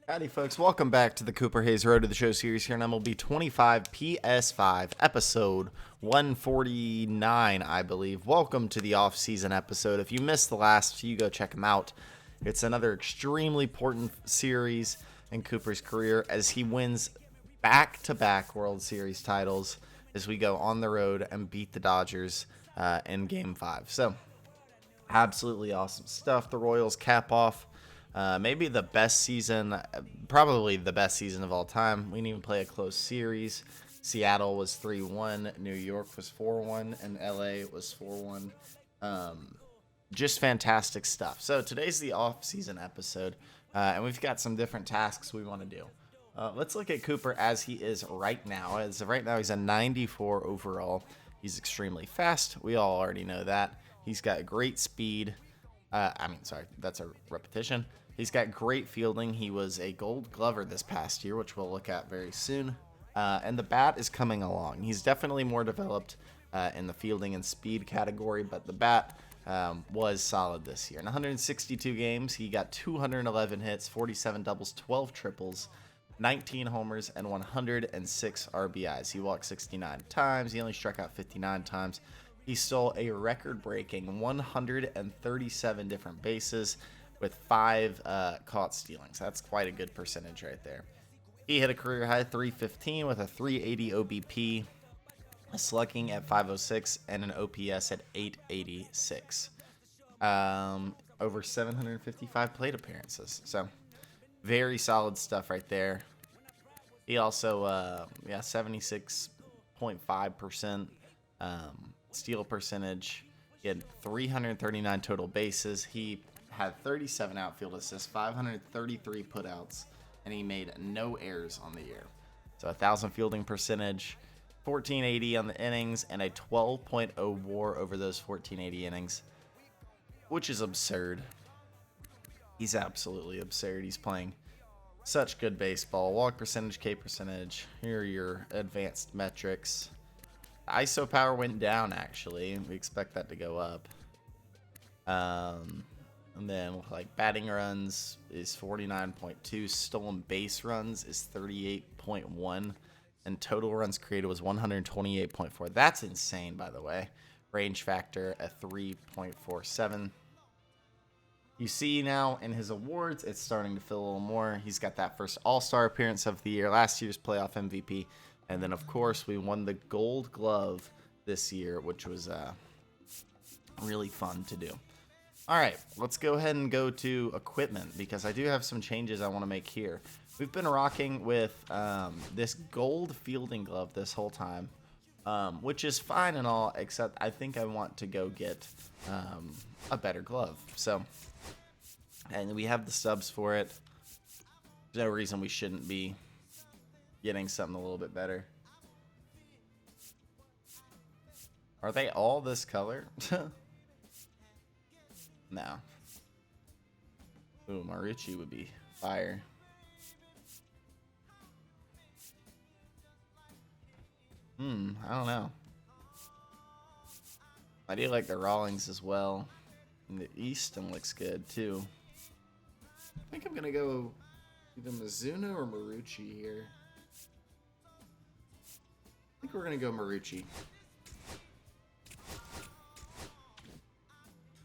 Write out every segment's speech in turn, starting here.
Howdy, folks. Welcome back to the Cooper Hayes Road to the Show series here on MLB 25 PS5, episode 149, I believe. Welcome to the off-season episode. If you missed the last few, go check them out. It's another extremely important series in Cooper's career as he wins back-to-back World Series titles as we go on the road and beat the Dodgers in Game 5. So, absolutely awesome stuff. The Royals cap off maybe the best season, probably the best season of all time. We didn't even play a close series. Seattle was 3-1, New York was 4-1, and LA was 4-1. Just fantastic stuff. So today's the off-season episode, and we've got some different tasks we want to do. Let's look at Cooper as he is right now. As of right now, he's a 94 overall. He's extremely fast. We all already know that. He's got great speed. That's a repetition. He's got great fielding. He was a Gold Glover this past year, which we'll look at very soon. And the bat is coming along. He's definitely more developed in the fielding and speed category, but the bat was solid this year. In 162 games, he got 211 hits, 47 doubles, 12 triples, 19 homers, and 106 RBIs. He walked 69 times. He only struck out 59 times. He stole a record-breaking 137 different bases with 5 caught stealings. That's quite a good percentage right there. He hit a career-high 315 with a 380 OBP, a slugging at 506, and an OPS at 886. Over 755 plate appearances. So, very solid stuff right there. He also, 76.5% steal percentage. He had 339 total bases. He had 37 outfield assists, 533 putouts, and he made no errors on the year. So 1,000 fielding percentage, 1480 on the innings, and a 12.0 WAR over those 1480 innings, which is absurd. He's absolutely absurd. He's playing such good baseball. Walk percentage, K percentage. Here are your advanced metrics. ISO power went down, actually. We expect that to go up. And then, like, batting runs is 49.2. Stolen base runs is 38.1. And total runs created was 128.4. That's insane, by the way. Range factor at 3.47. You see now in his awards, it's starting to fill a little more. He's got that first All-Star appearance of the year, last year's playoff MVP. And then, of course, we won the Gold Glove this year, which was really fun to do. All right, let's go ahead and go to equipment because I do have some changes I want to make here. We've been rocking with this gold fielding glove this whole time, which is fine and all, except I think I want to go get a better glove. So, and we have the subs for it. There's no reason we shouldn't be getting something a little bit better. Are they all this color? No. Ooh, Marucci would be fire. I don't know. I do like the Rawlings as well. And the Easton looks good too. I think I'm gonna go either Mizuno or Marucci here. I think we're gonna go Marucci.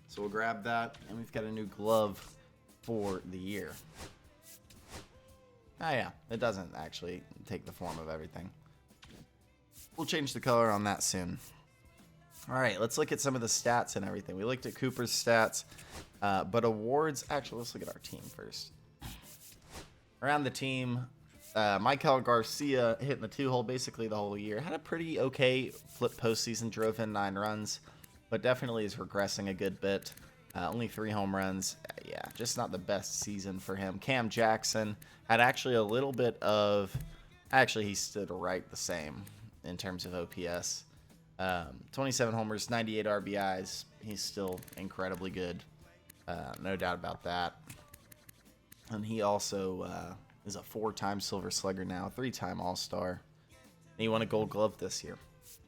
So we'll grab that, and we've got a new glove for the year. Oh yeah, it doesn't actually take the form of everything. We'll change the color on that soon. All right, let's look at some of the stats and everything. We looked at Cooper's stats, but awards, actually, let's look at our team first. Around the team, Michael Garcia hitting the 2-hole basically the whole year. Had a pretty okay flip postseason, drove in 9 runs. But definitely is regressing a good bit. Only 3 home runs. Yeah, just not the best season for him. Cam Jackson had actually a little bit of... Actually, he stood right the same in terms of OPS. 27 homers, 98 RBIs. He's still incredibly good. No doubt about that. And he also is a 4-time Silver Slugger now, 3-time All-Star. And he won a Gold Glove this year.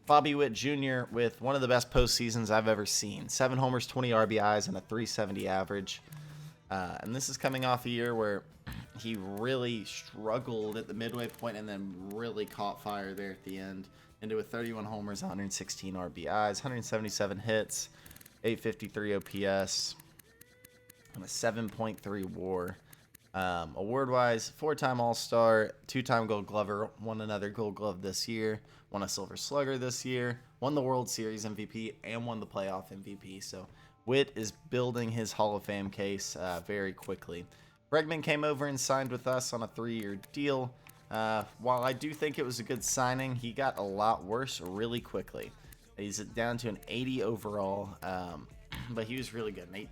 Bobby Witt Jr. with one of the best postseasons I've ever seen. 7 homers, 20 RBIs, and a 370 average. And this is coming off a year where He really struggled at the midway point and then really caught fire there at the end. Into with 31 homers, 116 RBIs, 177 hits, 853 OPS, and a 7.3 WAR. Award-wise, 4-time All-Star, 2-time Gold Glover, won another Gold Glove this year, won a Silver Slugger this year, won the World Series MVP, and won the playoff MVP. So Witt is building his Hall of Fame case very quickly. Bregman came over and signed with us on a 3-year deal. While I do think it was a good signing, he got a lot worse really quickly. He's down to an 80 overall, but he was really good. An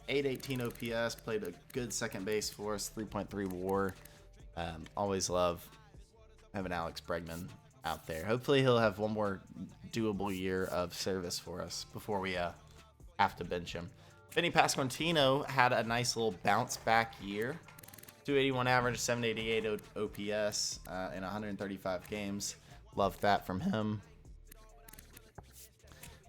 818 OPS, played a good second base for us, 3.3 WAR. Always love having Alex Bregman out there. Hopefully he'll have one more doable year of service for us before we have to bench him. Vinny Pasquantino had a nice little bounce back year. 281 average, 788 OPS in 135 games. Loved that from him.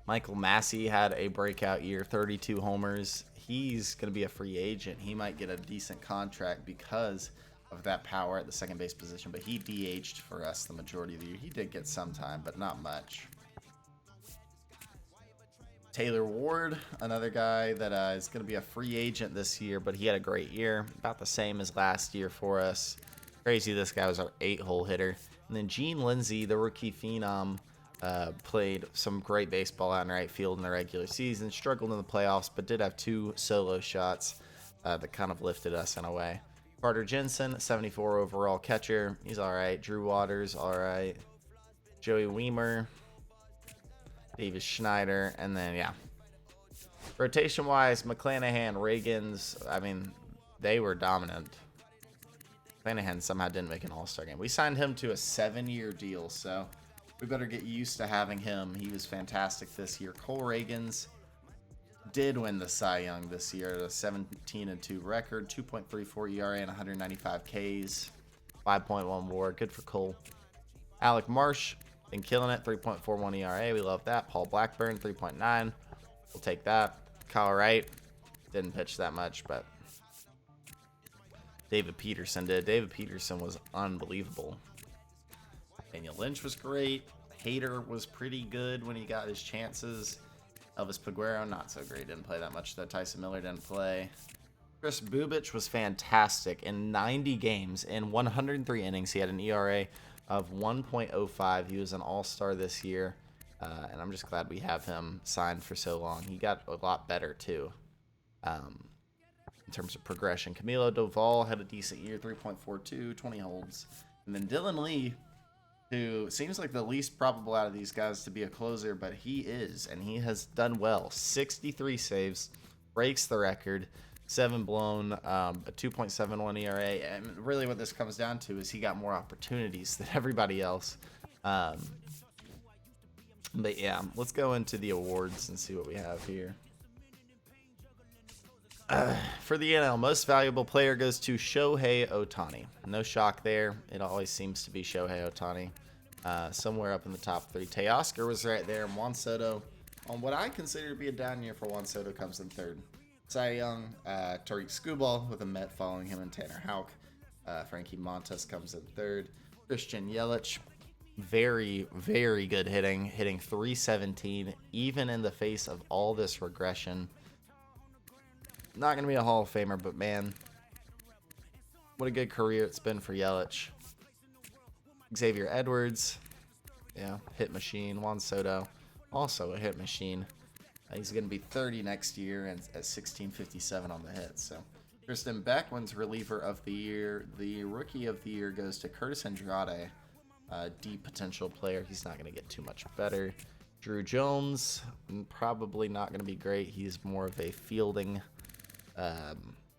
Michael Massey had a breakout year, 32 homers. He's going to be a free agent. He might get a decent contract because of that power at the second base position, but he DH'd for us the majority of the year. He did get some time, but not much. Taylor Ward, another guy that is going to be a free agent this year, but he had a great year, about the same as last year for us. Crazy, this guy was our 8-hole hitter. And then Gene Lindsay, the rookie phenom, played some great baseball out in right field in the regular season, struggled in the playoffs, but did have 2 solo shots that kind of lifted us in a way. Carter Jensen, 74 overall catcher. He's all right. Drew Waters, all right. Joey Weimer, Davis Schneider, and then, yeah. Rotation-wise, McClanahan, Reagans, I mean, they were dominant. McClanahan somehow didn't make an all-star game. We signed him to a 7-year deal, so we better get used to having him. He was fantastic this year. Cole Reagans did win the Cy Young this year, a 17-2 record, 2.34 ERA and 195 Ks, 5.1 WAR. Good for Cole. Alec Marsh, been killing it, 3.41 ERA. We love that. Paul Blackburn, 3.9. We'll take that. Kyle Wright didn't pitch that much, but David Peterson did. David Peterson was unbelievable. Daniel Lynch was great. Hader was pretty good when he got his chances. Elvis Peguero, not so great. Didn't play that much, though. Tyson Miller didn't play. Chris Bubich was fantastic. In 90 games, in 103 innings, he had an ERA of 1.05. He was an all-star this year, and I'm just glad we have him signed for so long. He got a lot better, too, in terms of progression. Camilo Doval had a decent year, 3.42, 20 holds. And then Dylan Lee, who seems like the least probable out of these guys to be a closer, but he is, and he has done well. 63 saves, breaks the record. 7 blown, a 2.71 ERA, and really what this comes down to is he got more opportunities than everybody else. But yeah, let's go into the awards and see what we have here. For the NL, most valuable player goes to Shohei Ohtani. No shock there. It always seems to be Shohei Ohtani. Somewhere up in the top 3. Teoscar was right there, and Juan Soto, on what I consider to be a down year for Juan Soto, comes in 3rd. Cy Young, Tariq Skubal with a Met following him, and Tanner Houck. Frankie Montas comes in 3rd. Christian Yelich, very, very good hitting 317, even in the face of all this regression. Not going to be a Hall of Famer, but man, what a good career it's been for Yelich. Xavier Edwards, yeah, hit machine. Juan Soto, also a hit machine. He's going to be 30 next year and at 1657 on the hits. So, Tristan Beck wins reliever of the year. The rookie of the year goes to Curtis Andrade, deep potential player. He's not going to get too much better. Drew Jones, probably not going to be great. He's more of a fielding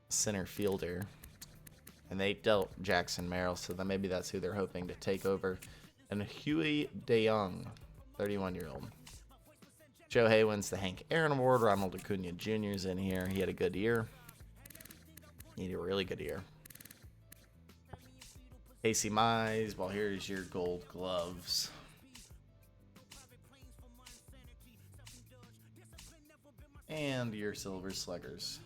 center fielder. And they dealt Jackson Merrill, so then maybe that's who they're hoping to take over. And Huey DeYoung, 31-year-old. Shohei wins the Hank Aaron Award. Ronald Acuna Jr. is in here. He had a good year. He had a really good year. Casey Mize, well, here's your gold gloves. And your silver sluggers.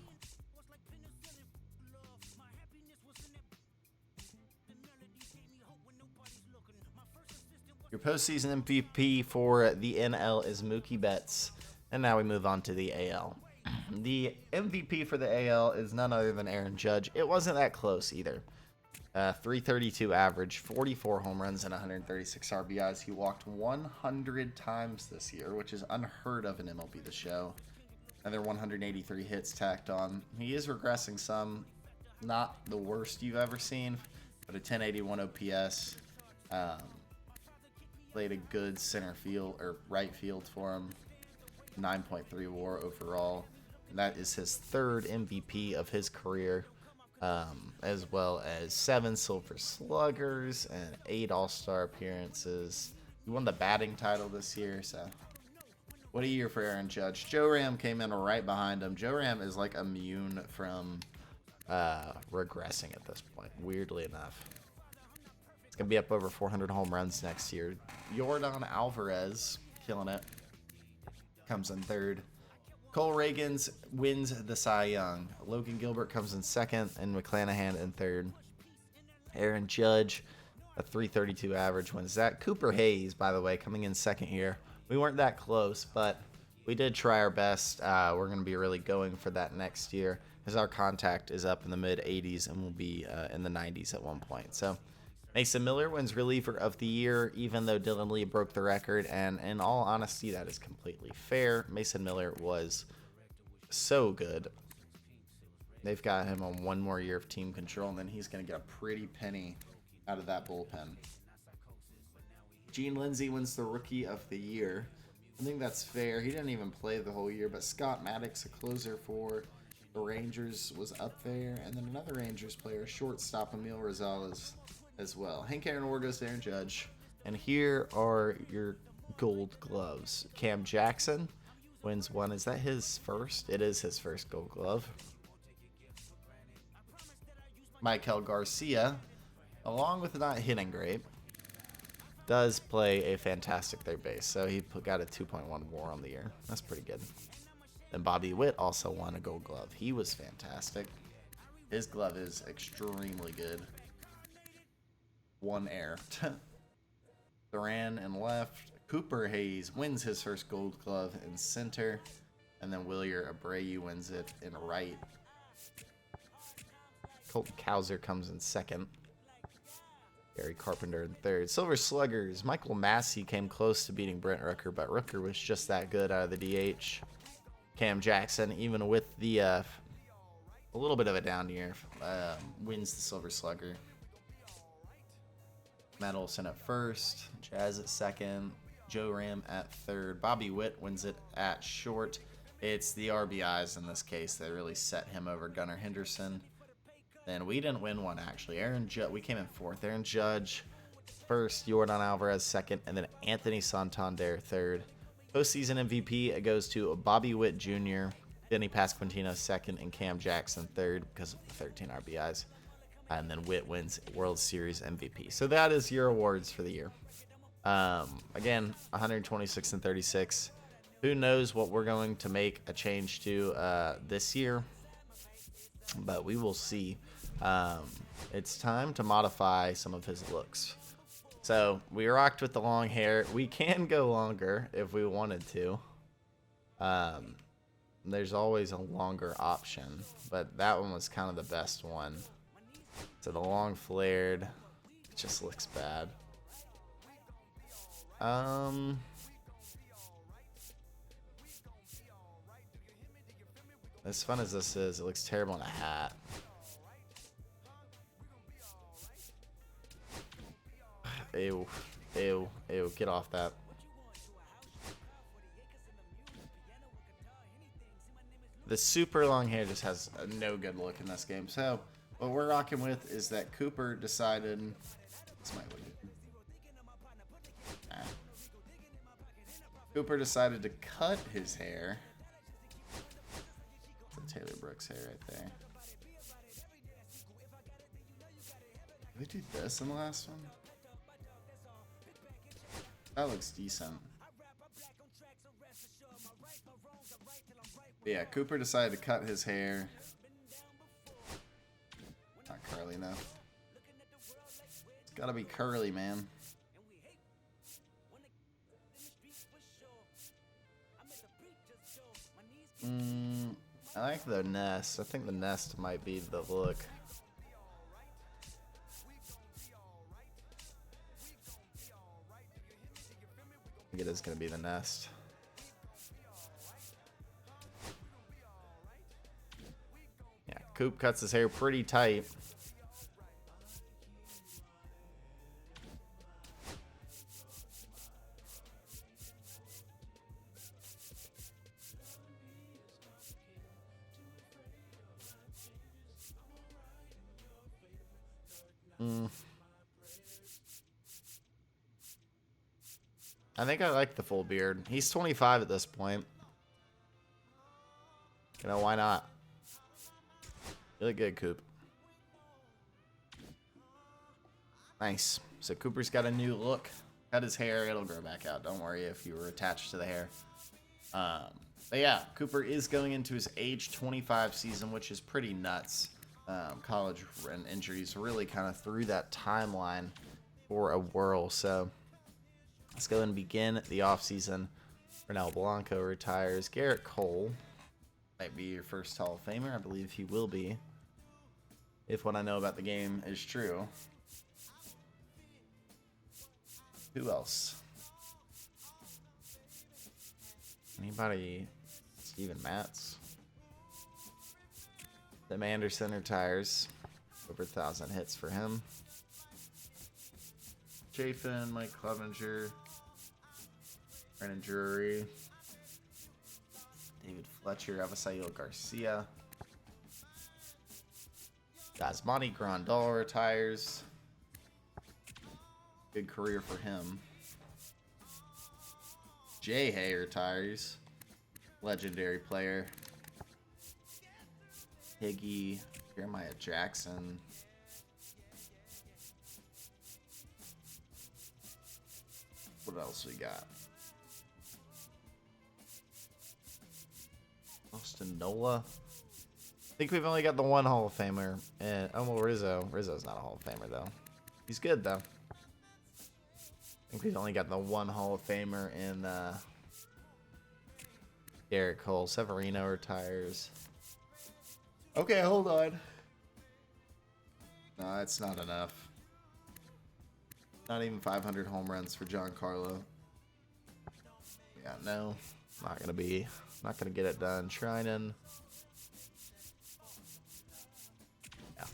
Your postseason MVP for the NL is Mookie Betts. And now we move on to the AL. The MVP for the AL is none other than Aaron Judge. It wasn't that close either. 332 average, 44 home runs, and 136 RBIs. He walked 100 times this year, which is unheard of in MLB The Show. Another 183 hits tacked on. He is regressing some. Not the worst you've ever seen, but a 1081 OPS. Played a good center field or right field for him. 9.3 WAR overall. And that is his third MVP of his career, as well as 7 Silver Sluggers and 8 All-Star appearances. He won the batting title this year, so what a year for Aaron Judge. Joe Ram came in right behind him. Joe Ram is like immune from regressing at this point, weirdly enough. It's going to be up over 400 home runs next year. Yordan Alvarez, killing it, comes in third. Cole Reagans wins the Cy Young. Logan Gilbert comes in second, and McClanahan in third. Aaron Judge, a 332 average, wins that. Cooper Hayes, by the way, coming in second here. We weren't that close, but we did try our best. We're going to be really going for that next year, as our contact is up in the mid-80s and will be in the 90s at one point. So Mason Miller wins reliever of the year, even though Dylan Lee broke the record, and in all honesty, that is completely fair. Mason Miller was so good. They've got him on one more year of team control, and then he's going to get a pretty penny out of that bullpen. Gene Lindsay wins the rookie of the year. I think that's fair. He didn't even play the whole year, but Scott Maddox, a closer for the Rangers, was up there, and then another Rangers player, shortstop Emil Rosales, as well. Hank Aaron Award goes to Aaron Judge. And here are your gold gloves. Cam Jackson wins one. Is that his first? It is his first gold glove. Michael Garcia, along with not hitting great, does play a fantastic third base. So he got a 2.1 WAR on the year. That's pretty good. And Bobby Witt also won a gold glove. He was fantastic. His glove is extremely good. One air. Duran in left. Cooper Hayes wins his first gold glove in center. And then Wilyer Abreu wins it in right. Colton Cowser comes in second. Gary Carpenter in third. Silver Sluggers. Michael Massey came close to beating Brent Rooker, but Rooker was just that good out of the DH. Cam Jackson, even with the a little bit of a down year, wins the Silver Slugger. Matt Olson at first, Jazz at second, Joe Ram at third. Bobby Witt wins it at short. It's the RBIs in this case that really set him over Gunnar Henderson. Then we didn't win one, actually. We came in fourth. Aaron Judge first, Yordan Alvarez second, and then Anthony Santander third. Postseason MVP, it goes to Bobby Witt Jr., Denny Pasquantino second, and Cam Jackson third because of the 13 RBIs. And then Witt wins World Series MVP. So that is your awards for the year. Again, 126 and 36. Who knows what we're going to make a change to this year, but we will see. It's time to modify some of his looks. So we rocked with the long hair. We can go longer if we wanted to. There's always a longer option, but that one was kind of the best one. So the long flared, it just looks bad. As fun as this is, it looks terrible in a hat. Ew, ew, ew, get off that. The super long hair just has no good look in this game. So what we're rocking with is that Cooper decided. This might look good. Nah. Cooper decided to cut his hair. That's Taylor Brooks' hair right there. Did we do this in the last one? That looks decent. But yeah, Cooper decided to cut his hair. Not curly enough. It's gotta be curly, man. I like the nest. I think the nest might be the look. I think it is going to be the nest. Yeah, Coop cuts his hair pretty tight. I think I like the full beard. He's 25 at this point. You know, why not? Really good, Coop. Nice. So Cooper's got a new look. Cut his hair. It'll grow back out. Don't worry if you were attached to the hair. But yeah, Cooper is going into his age 25 season, which is pretty nuts. College and injuries really kind of threw that timeline for a whirl. So let's go and begin the offseason. Ronel Blanco retires. Garrett Cole might be your first Hall of Famer. I believe he will be, if what I know about the game is true. Who else? Anybody? Steven Matz. Tim Anderson retires. Over 1,000 hits for him. Chafin, Mike Clevenger, Brandon Drury, David Fletcher, Avisail Garcia. Yasmani Grandal retires. Good career for him. Jay Hay retires. Legendary player. Higgy, Jeremiah Jackson. What else we got? Austin Nola. I think we've only got the one Hall of Famer. And well, Rizzo. Rizzo's not a Hall of Famer though. He's good though. I think we've only got the one Hall of Famer in Garrett Cole. Severino retires. Okay, hold on. No, that's not enough. Not even 500 home runs for Giancarlo. Yeah, no. Not gonna get it done. Trinan. Yeah.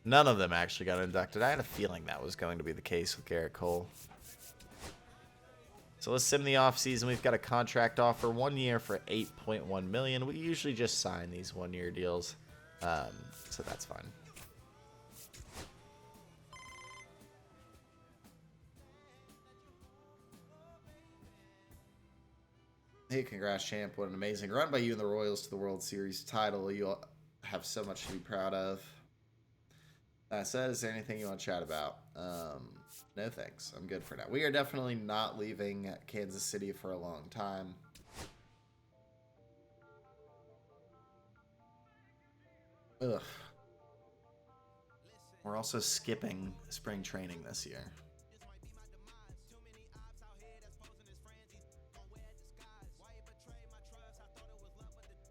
None of them actually got inducted. I had a feeling that was going to be the case with Garrett Cole. So let's sim the offseason. We've got a contract offer, 1 year for $8.1 million. We usually just sign these 1-year deals, so that's fine. Hey, congrats, champ. What an amazing run by you and the Royals to the World Series title. You'll have so much to be proud of. That said, is there anything you want to chat about? No thanks. I'm good for now. We are definitely not leaving Kansas City for a long time. Ugh. We're also skipping spring training this year.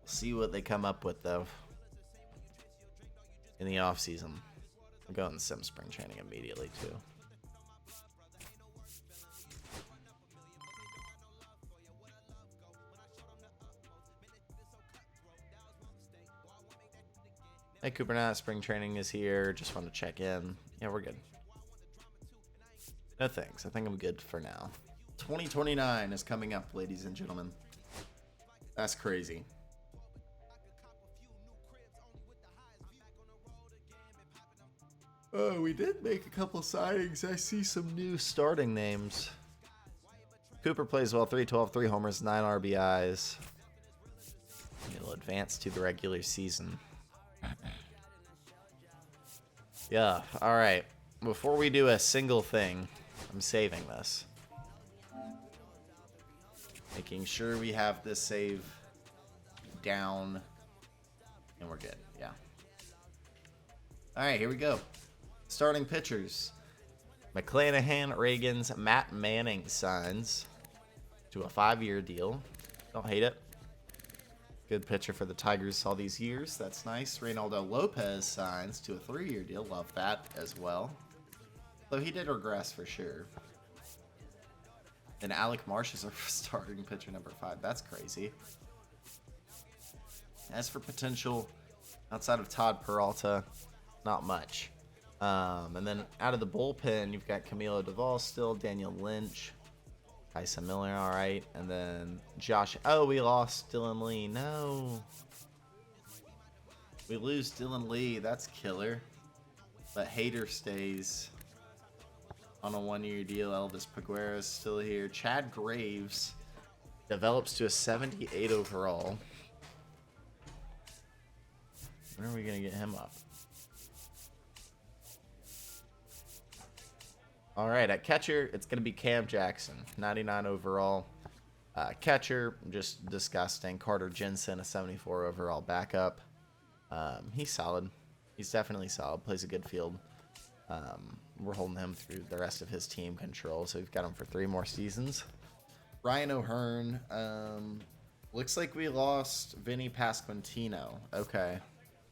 See what they come up with, though, in the offseason. I'm going sim spring training immediately, too. Hey, Cooper, now spring training is here. Just want to check in. Yeah, we're good. No thanks. I think I'm good for now. 2029 is coming up, ladies and gentlemen. That's crazy. Oh, we did make a couple signings. I see some new starting names. Cooper plays well. 312, 3 homers, 9 RBIs. He'll advance to the regular season. Yeah, alright. Before we do a single thing, I'm saving this. Making sure we have this save down. And we're good, yeah. Alright, here we go. Starting pitchers. McClanahan, Reagan's, Matt Manning signs to a 5-year deal. Don't hate it. Good pitcher for the Tigers all these years. That's nice. Reynaldo Lopez signs to a 3-year deal. Love that as well. Though he did regress for sure. And Alec Marsh is our starting pitcher number 5. That's crazy. As for potential, outside of Todd Peralta, not much. And then out of the bullpen, you've got Camilo Duvall still, Daniel Lynch, Tyson Miller, all right. And then Josh. Oh, we lost Dylan Lee. No. We lose Dylan Lee. That's killer. But Hader stays on a 1-year deal. Elvis Peguera is still here. Chad Graves develops to a 78 overall. When are we going to get him up? All right, at catcher, it's going to be Cam Jackson, 99 overall. Catcher, just disgusting. Carter Jensen, a 74 overall backup. He's solid. He's definitely solid. Plays a good field. We're holding him through the rest of his team control, so we've got him for 3 more seasons. Ryan O'Hearn. Looks like we lost Vinny Pasquantino. Okay.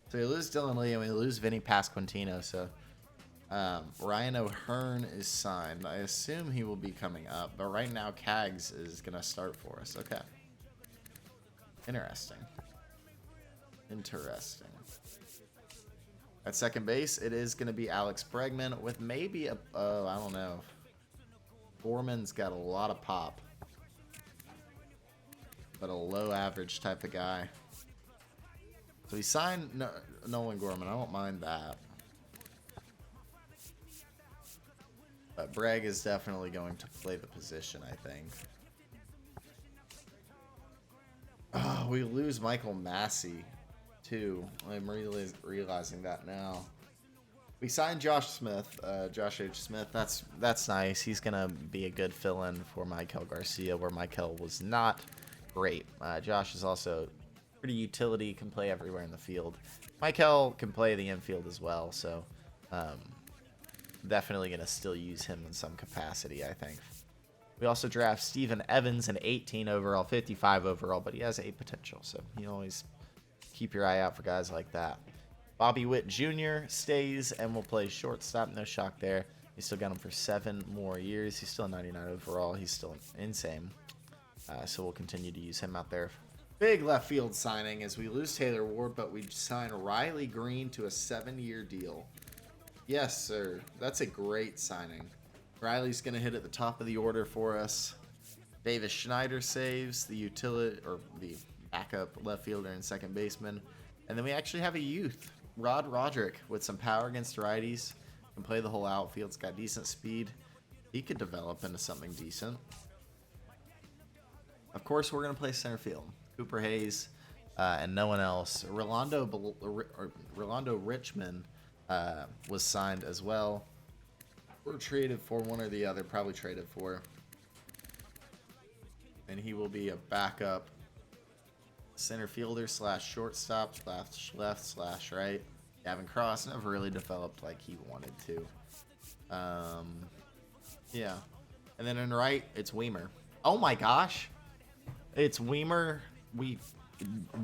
So we lose Dylan Lee and we lose Vinny Pasquantino, so... Ryan O'Hearn is signed. I assume he will be coming up, but right now Cags is gonna start for us. Okay. Interesting. At second base, it is gonna be Alex Bregman with maybe a I don't know. Gorman's got a lot of pop, but a low average type of guy. So he signed Nolan Gorman. I don't mind that. But Bragg is definitely going to play the position, I think. Oh, we lose Michael Massey, too. I'm realizing that now. We signed Josh Smith, Josh H. Smith. That's nice. He's going to be a good fill-in for Michael Garcia, where Michael was not great. Josh is also pretty utility, can play everywhere in the field. Michael can play the infield as well, so... definitely going to still use him in some capacity, I think. We also draft Steven Evans, an 18 overall, 55 overall, but he has a potential, so you always keep your eye out for guys like that. Bobby Witt Jr. stays and will play shortstop. No shock there. We still got him for 7 more years. He's still a 99 overall. He's still insane. So we'll continue to use him out there. Big left field signing as we lose Taylor Ward, but we sign Riley Green to a 7-year deal. Yes, sir. That's a great signing. Riley's going to hit at the top of the order for us. Davis Schneider saves, the backup left fielder and second baseman. And then we actually have a youth, Rod Roderick, with some power against righties. Can play the whole outfield. It's got decent speed. He could develop into something decent. Of course, we're going to play center field. Cooper Hayes and no one else. Rolando Richmond was signed as well. We're traded for one or the other, probably traded for. And he will be a backup center fielder / shortstop / left / right. Gavin Cross never really developed like he wanted to. Yeah. And then in right, it's Weimer. Oh my gosh. It's Weimer. We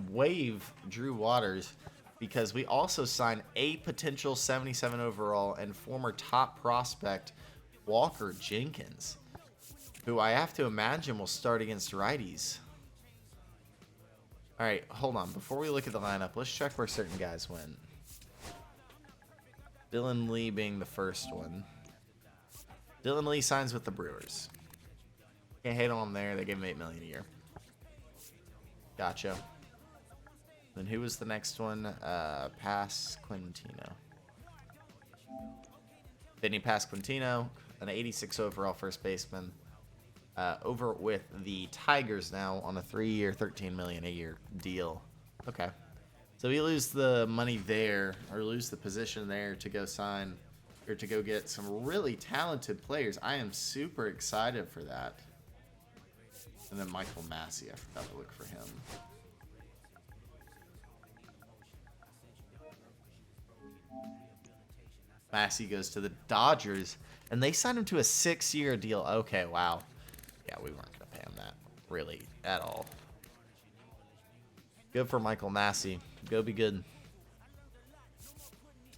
waive Drew Waters because we also signed a potential 77 overall and former top prospect Walker Jenkins, who I have to imagine will start against righties. All right, hold on. Before we look at the lineup, let's check where certain guys went. Dylan Lee being the first one. Dylan Lee signs with the Brewers. Can't hate on him there. They gave him $8 million a year. Gotcha. Then who was the next one? Pasquantino. Vinny Pasquantino, an 86 overall first baseman. Over with the Tigers now on a 3-year, $13 million a year deal. Okay. So we lose the money there, or lose the position there to go sign, or to go get some really talented players. I am super excited for that. And then Michael Massey, I forgot to look for him. Massey goes to the Dodgers, and they signed him to a 6-year deal. Okay, wow. Yeah, we weren't going to pay him that, really, at all. Good for Michael Massey. Go be good.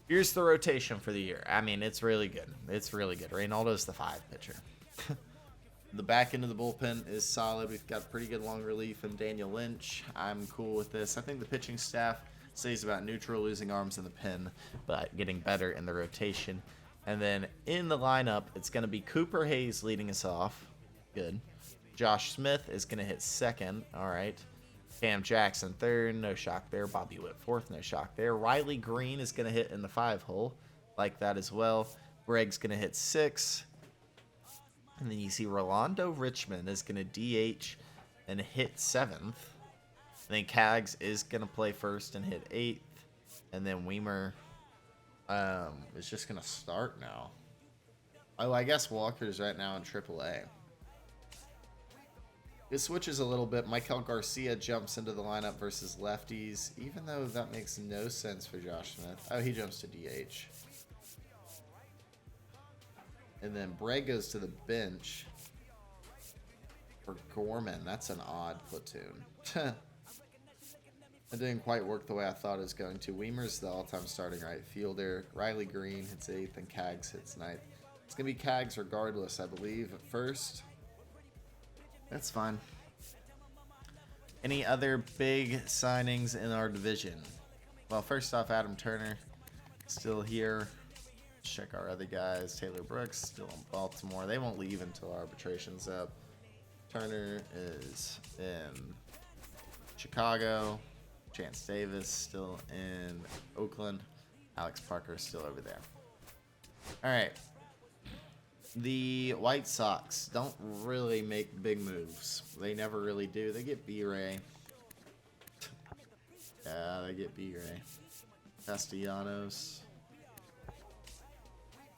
Here's the rotation for the year. I mean, it's really good. It's really good. Reynaldo's the 5 pitcher. The back end of the bullpen is solid. We've got pretty good long relief and Daniel Lynch. I'm cool with this. I think the pitching staff stays about neutral, losing arms in the pen, but getting better in the rotation. And then in the lineup, it's going to be Cooper Hayes leading us off. Good. Josh Smith is going to hit second. All right. Cam Jackson third. No shock there. Bobby Witt fourth. No shock there. Riley Green is going to hit in the 5 hole. Like that as well. Greg's going to hit 6. And then you see Rolando Richmond is going to DH and hit 7th. And then Cags is going to play first and hit 8th. And then Weimer is just going to start now. Oh, I guess Walker's right now in AAA. It switches a little bit. Michael Garcia jumps into the lineup versus lefties, even though that makes no sense for Josh Smith. Oh, he jumps to DH. And then Bray goes to the bench for Gorman. That's an odd platoon. It didn't quite work the way I thought it was going to. Weimer's the all-time starting right fielder. Riley Green hits 8th and Cags hits 9th. It's going to be Cags regardless, I believe, at first. That's fine. Any other big signings in our division? Well, first off, Adam Turner still here. Check our other guys. Taylor Brooks still in Baltimore. They won't leave until arbitration's up. Turner is in Chicago. Chance Davis still in Oakland. Alex Parker still over there. All right. The White Sox don't really make big moves. They never really do. They get B-Ray. Yeah, they get B-Ray. Castellanos.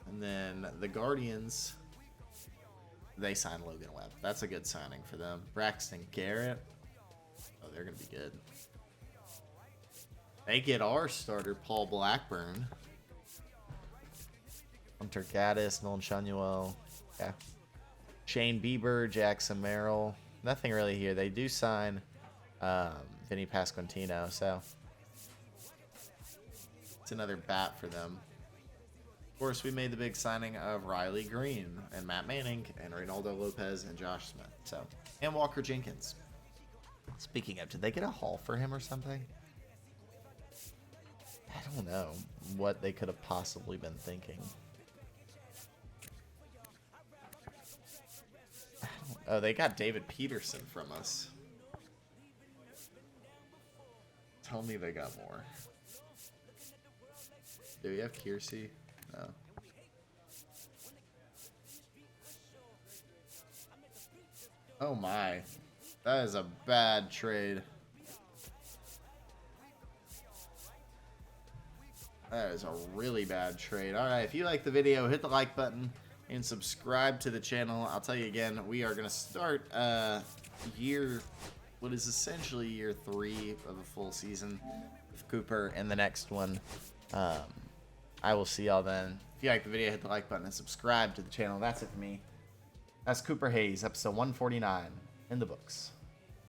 And then the Guardians, they sign Logan Webb. That's a good signing for them. Braxton Garrett. Oh, they're going to be good. They get our starter, Paul Blackburn. Hunter Gaddis, Nolan Schanuel. Yeah. Shane Bieber, Jackson Merrill. Nothing really here. They do sign Vinny Pasquantino, so it's another bat for them. Of course, we made the big signing of Riley Green and Matt Manning and Reynaldo Lopez and Josh Smith. So, and Walker Jenkins. Speaking of, did they get a haul for him or something? I don't know what they could have possibly been thinking. Oh, they got David Peterson from us. Tell me they got more. Do we have Kiersey? No. Oh my. That is a bad trade. That is a really bad trade. Alright, if you like the video, hit the like button and subscribe to the channel. I'll tell you again, we are going to start what is essentially year 3 of a full season with Cooper in the next one. I will see y'all then. If you like the video, hit the like button and subscribe to the channel. That's it for me. That's Cooper Hayes, episode 149 in the books.